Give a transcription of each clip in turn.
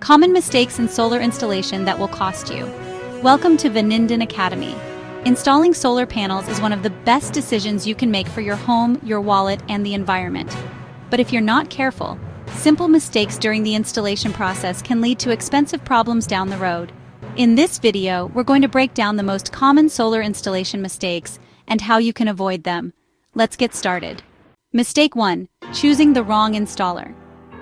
Common mistakes in solar installation that will cost you. Welcome to Vanindin Academy. Installing solar panels is one of the best decisions you can make for your home, your wallet, and the environment. But if you're not careful, simple mistakes during the installation process can lead to expensive problems down the road. In this video, we're going to break down the most common solar installation mistakes and how you can avoid them. Let's get started. Mistake 1. Choosing the wrong installer.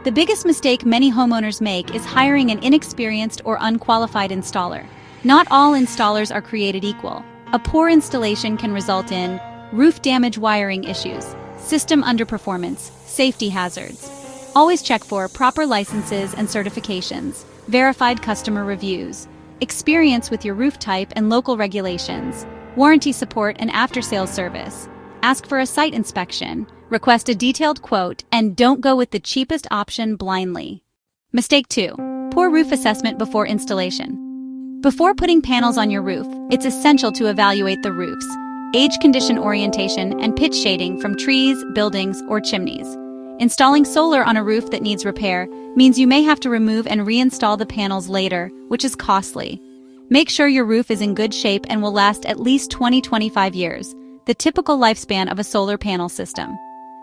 The biggest mistake many homeowners make is hiring an inexperienced or unqualified installer. Not all installers are created equal. A poor installation can result in roof damage, wiring issues, system underperformance, safety hazards. Always check for proper licenses and certifications, verified customer reviews, experience with your roof type and local regulations, warranty support and after-sales service. Ask for a site inspection, request a detailed quote, and don't go with the cheapest option blindly. Mistake 2. Poor roof assessment before installation. Before putting panels on your roof, it's essential to evaluate the roof's age, condition, orientation, and pitch shading from trees, buildings, or chimneys. Installing solar on a roof that needs repair means you may have to remove and reinstall the panels later, which is costly. Make sure your roof is in good shape and will last at least 20-25 years, the typical lifespan of a solar panel system.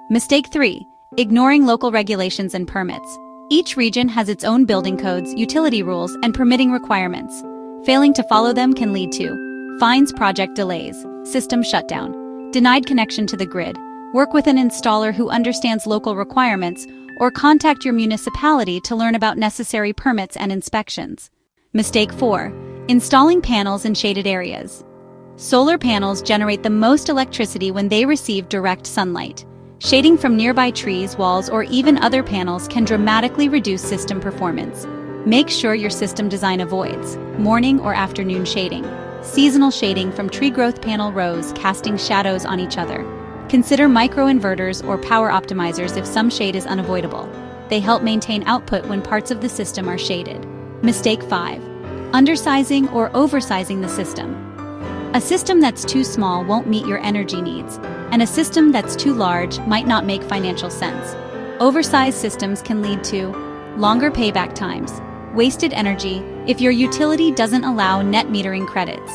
Mistake 3. Ignoring local regulations and permits. Each region has its own building codes, utility rules, and permitting requirements. Failing to follow them can lead to fines, project delays, system shutdown, denied connection to the grid. Work with an installer who understands local requirements, or contact your municipality to learn about necessary permits and inspections. Mistake 4. Installing panels in shaded areas. Solar panels generate the most electricity when they receive direct sunlight. Shading from nearby trees, walls, or even other panels can dramatically reduce system performance. Make sure your system design avoids morning or afternoon shading, seasonal shading from tree growth panel rows casting shadows on each other. Consider microinverters or power optimizers if some shade is unavoidable. They help maintain output when parts of the system are shaded. Mistake 5. Undersizing or oversizing the system. A system that's too small won't meet your energy needs, and a system that's too large might not make financial sense. Oversized systems can lead to longer payback times, wasted energy if your utility doesn't allow net metering credits.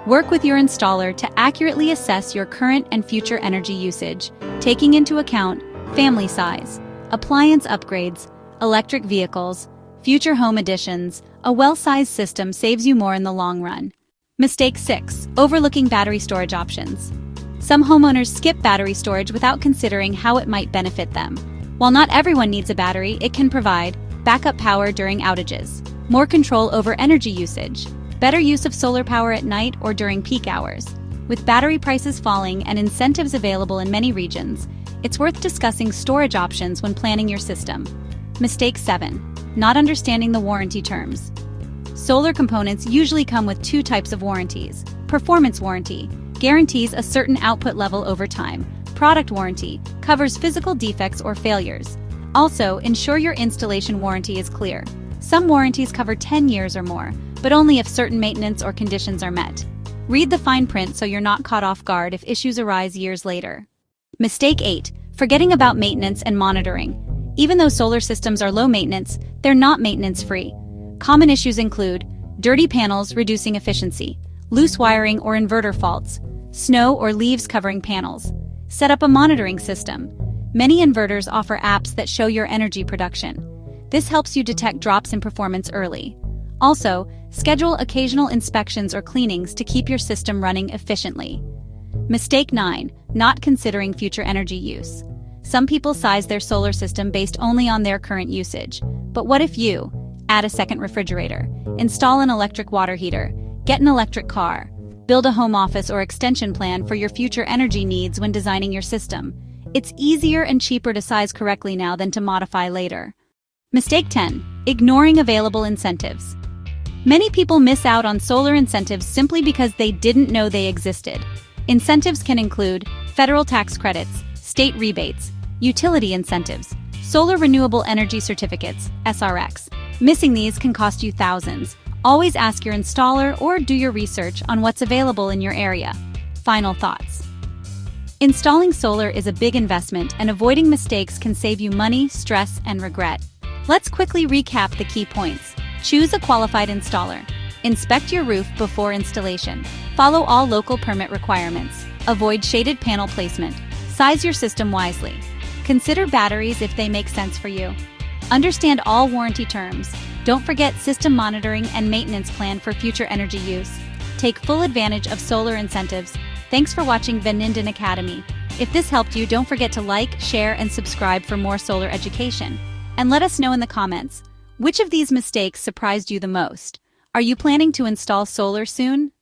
Work with your installer to accurately assess your current and future energy usage, taking into account family size, appliance upgrades, electric vehicles, future home additions. A well-sized system saves you more in the long run. Mistake 6. Overlooking battery storage options. Some homeowners skip battery storage without considering how it might benefit them. While not everyone needs a battery, it can provide backup power during outages, more control over energy usage, better use of solar power at night or during peak hours. With battery prices falling and incentives available in many regions, it's worth discussing storage options when planning your system. Mistake 7. Not understanding the warranty terms. Solar components usually come with two types of warranties. Performance warranty guarantees a certain output level over time. Product warranty covers physical defects or failures. Also, ensure your installation warranty is clear. Some warranties cover 10 years or more, but only if certain maintenance or conditions are met. Read the fine print so you're not caught off guard if issues arise years later. Mistake 8. Forgetting about maintenance and monitoring. Even though solar systems are low maintenance, they're not maintenance-free. Common issues include dirty panels reducing efficiency, loose wiring or inverter faults, snow or leaves covering panels. Set up a monitoring system. Many inverters offer apps that show your energy production. This helps you detect drops in performance early. Also, schedule occasional inspections or cleanings to keep your system running efficiently. Mistake 9. Not considering future energy use. Some people size their solar system based only on their current usage. But what if you add a second refrigerator, install an electric water heater, get an electric car, build a home office or extension plan for your future energy needs when designing your system? It's easier and cheaper to size correctly now than to modify later. Mistake 10. Ignoring available incentives. Many people miss out on solar incentives simply because they didn't know they existed. Incentives can include federal tax credits, state rebates, utility incentives, solar renewable energy certificates, SRX. Missing these can cost you thousands. Always ask your installer or do your research on what's available in your area. Final thoughts. Installing solar is a big investment, and avoiding mistakes can save you money, stress, and regret. Let's quickly recap the key points. Choose a qualified installer. Inspect your roof before installation. Follow all local permit requirements. Avoid shaded panel placement. Size your system wisely. Consider batteries if they make sense for you. Understand all warranty terms. Don't forget system monitoring and maintenance plan for future energy use. Take full advantage of solar incentives. Thanks for watching Vanindin Academy. If this helped you, don't forget to like, share, and subscribe for more solar education. And let us know in the comments, which of these mistakes surprised you the most? Are you planning to install solar soon?